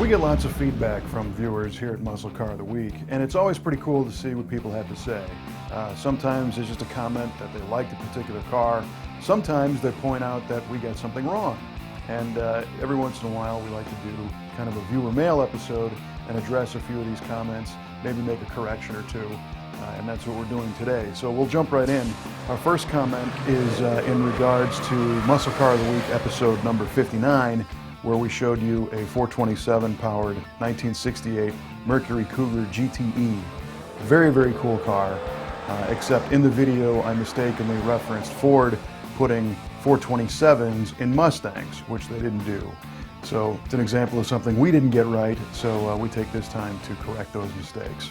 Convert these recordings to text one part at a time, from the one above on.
We get lots of feedback from viewers here at Muscle Car of the Week, and it's always pretty cool to see what people have to say. Sometimes it's just a comment that they like the particular car. Sometimes they point out that we got something wrong. And every once in a while we like to do kind of a viewer mail episode and address a few of these comments, maybe make a correction or two, and that's what we're doing today. So we'll jump right in. Our first comment is in regards to Muscle Car of the Week episode number 59, where we showed you a 427 powered 1968 Mercury Cougar GTE. Very, very cool car, except in the video I mistakenly referenced Ford putting 427s in Mustangs, which they didn't do. So it's an example of something we didn't get right, so we take this time to correct those mistakes.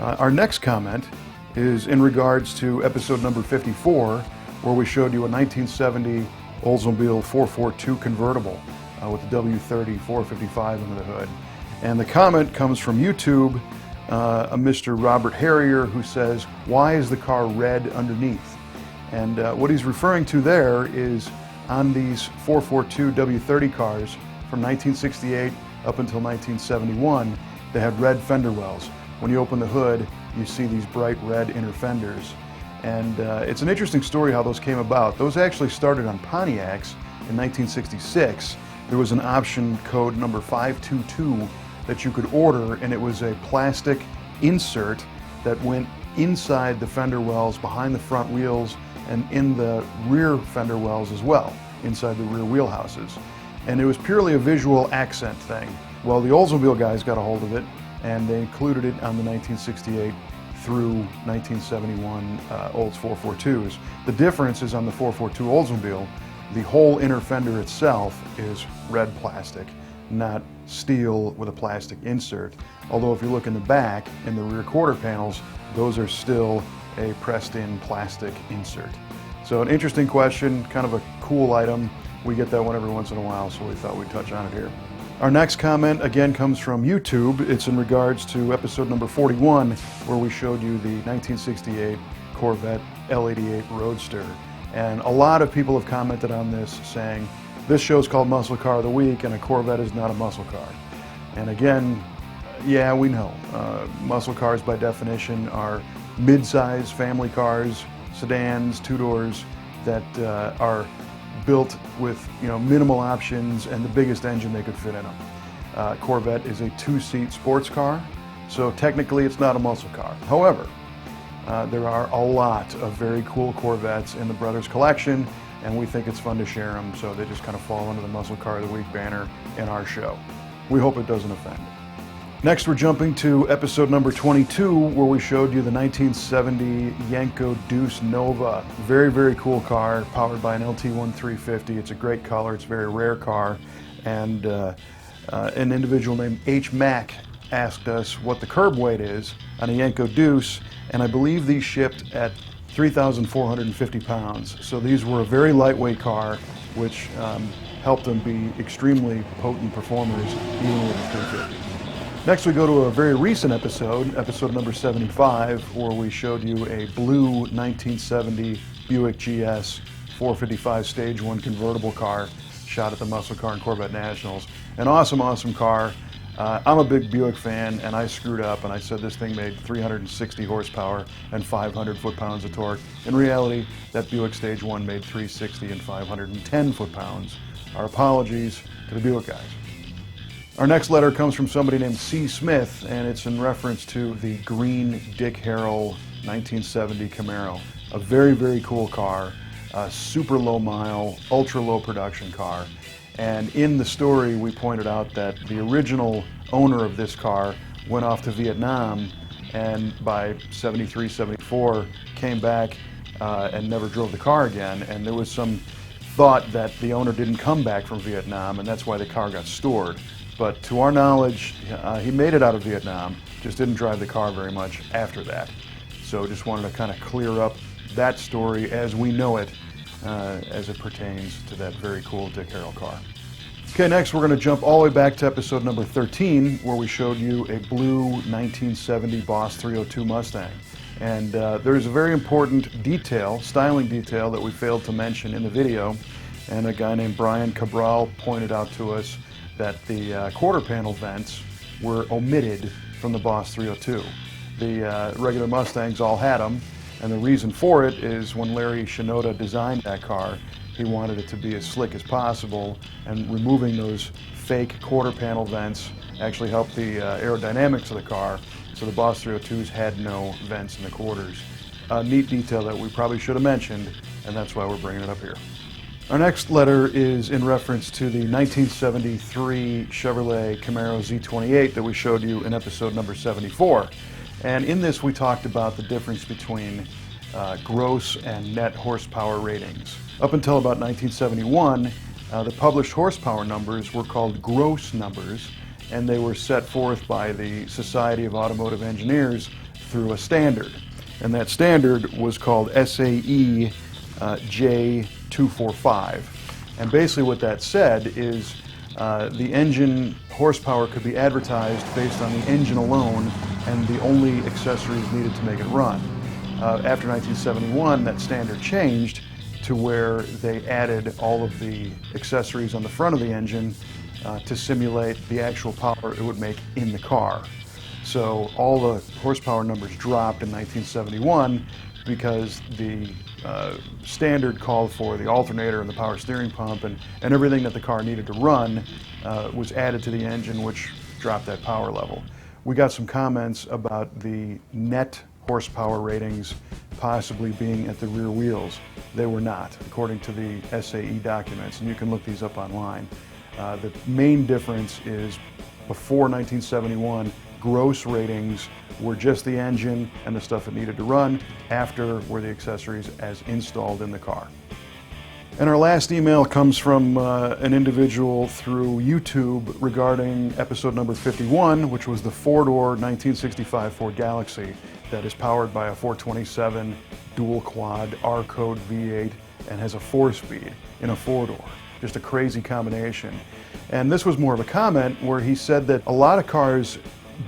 Our next comment is in regards to episode number 54, where we showed you a 1970 Oldsmobile 442 convertible with the W30 455 under the hood. And the comment comes from YouTube, a Mr. Robert Harrier, who says, "Why is the car red underneath?" And what he's referring to there is on these 442 W30 cars from 1968 up until 1971, they had red fender wells. When you open the hood, you see these bright red inner fenders. And it's an interesting story how those came about. Those actually started on Pontiacs in 1966. There was an option code number 522 that you could order, and it was a plastic insert that went inside the fender wells, behind the front wheels, and in the rear fender wells as well, inside the rear wheelhouses. And it was purely a visual accent thing. Well, the Oldsmobile guys got a hold of it, and they included it on the 1968 through 1971 Olds 442s. The difference is on the 442 Oldsmobile, the whole inner fender itself is red plastic, not steel with a plastic insert. Although if you look in the back, in the rear quarter panels, those are still a pressed-in plastic insert. So an interesting question, kind of a cool item. We get that one every once in a while, so we thought we'd touch on it here. Our next comment again comes from YouTube. It's in regards to episode number 41, where we showed you the 1968 Corvette L88 Roadster. And a lot of people have commented on this saying, this show's called Muscle Car of the Week and a Corvette is not a muscle car. And again, yeah, we know. Muscle cars by definition are mid-size family cars, sedans, two-doors that are built with minimal options and the biggest engine they could fit in them. Corvette is a two-seat sports car, so technically it's not a muscle car. However, there are a lot of very cool Corvettes in the Brothers collection, and we think it's fun to share them, so they just kind of fall under the Muscle Car of the Week banner in our show. We hope it doesn't offend. Next, we're jumping to episode number 22, where we showed you the 1970 Yenko Deuce Nova. Very, very cool car, powered by an LT1350. It's a great color, it's a very rare car, and an individual named H. Mack asked us what the curb weight is on a Yenko Deuce, and I believe these shipped at 3,450 pounds. So these were a very lightweight car, which helped them be extremely potent performers, even with the 350. Next, we go to a very recent episode, episode number 75, where we showed you a blue 1970 Buick GS 455 Stage 1 convertible car shot at the Muscle Car and Corvette Nationals. An awesome, awesome car. I'm a big Buick fan, and I screwed up and I said this thing made 360 horsepower and 500 foot-pounds of torque. In reality, that Buick Stage 1 made 360 and 510 foot-pounds. Our apologies to the Buick guys. Our next letter comes from somebody named C. Smith, and it's in reference to the green Dick Harrell 1970 Camaro. A very, very cool car, a super low mile, ultra low production car. And in the story, we pointed out that the original owner of this car went off to Vietnam, and by 73, 74, came back and never drove the car again. And there was some thought that the owner didn't come back from Vietnam, and that's why the car got stored. But to our knowledge, he made it out of Vietnam, just didn't drive the car very much after that. So just wanted to kind of clear up that story as we know it, as it pertains to that very cool Dick Harrell car. Okay, next we're going to jump all the way back to episode number 13, where we showed you a blue 1970 Boss 302 Mustang. And there's a very important detail, styling detail, that we failed to mention in the video, and a guy named Brian Cabral pointed out to us that the quarter panel vents were omitted from the Boss 302. The regular Mustangs all had them, and the reason for it is when Larry Shinoda designed that car, he wanted it to be as slick as possible, and removing those fake quarter panel vents actually helped the aerodynamics of the car, so the Boss 302s had no vents in the quarters. A neat detail that we probably should have mentioned, and that's why we're bringing it up here. Our next letter is in reference to the 1973 Chevrolet Camaro Z28 that we showed you in episode number 74. And in this we talked about the difference between gross and net horsepower ratings. Up until about 1971, the published horsepower numbers were called gross numbers, and they were set forth by the Society of Automotive Engineers through a standard. And that standard was called SAE J245. And basically what that said is the engine horsepower could be advertised based on the engine alone and the only accessories needed to make it run. After 1971, that standard changed to where they added all of the accessories on the front of the engine to simulate the actual power it would make in the car. So all the horsepower numbers dropped in 1971 because the standard called for the alternator and the power steering pump and everything that the car needed to run was added to the engine, which dropped that power level. We got some comments about the net horsepower ratings possibly being at the rear wheels. They were not, according to the SAE documents, and you can look these up online. The main difference is before 1971, gross ratings were just the engine and the stuff it needed to run. After were the accessories as installed in the car. And our last email comes from an individual through YouTube regarding episode number 51, which was the four-door 1965 Ford Galaxy that is powered by a 427 dual quad R-Code V8 and has a 4-speed in a four-door. Just a crazy combination. And this was more of a comment where he said that a lot of cars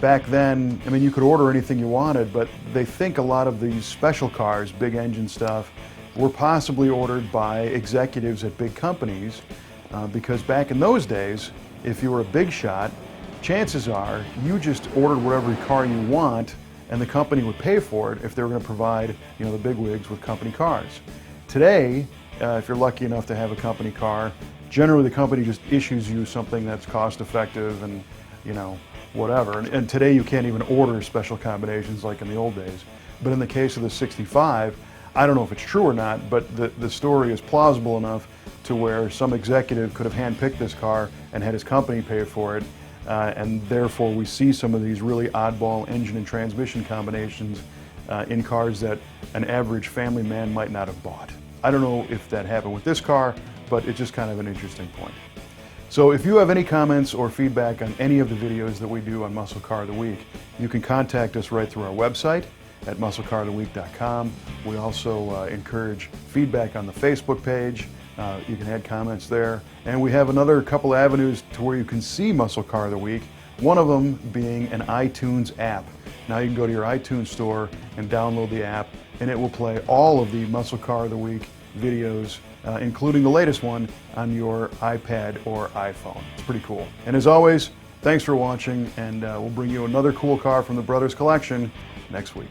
back then, I mean, you could order anything you wanted, but they think a lot of these special cars, big engine stuff, were possibly ordered by executives at big companies because back in those days, if you were a big shot, chances are you just ordered whatever car you want and the company would pay for it if they were going to provide, the bigwigs with company cars. Today, if you're lucky enough to have a company car, generally the company just issues you something that's cost effective and, whatever. And today you can't even order special combinations like in the old days. But in the case of the 65, I don't know if it's true or not, but the story is plausible enough to where some executive could have handpicked this car and had his company pay for it. And therefore we see some of these really oddball engine and transmission combinations in cars that an average family man might not have bought. I don't know if that happened with this car, but it's just kind of an interesting point. So if you have any comments or feedback on any of the videos that we do on Muscle Car of the Week, you can contact us right through our website at MuscleCarOfTheWeek.com. We also encourage feedback on the Facebook page. You can add comments there. And we have another couple avenues to where you can see Muscle Car of the Week, one of them being an iTunes app. Now you can go to your iTunes store and download the app, and it will play all of the Muscle Car of the Week videos, including the latest one, on your iPad or iPhone. It's pretty cool. And as always, thanks for watching, and we'll bring you another cool car from the Brothers Collection next week.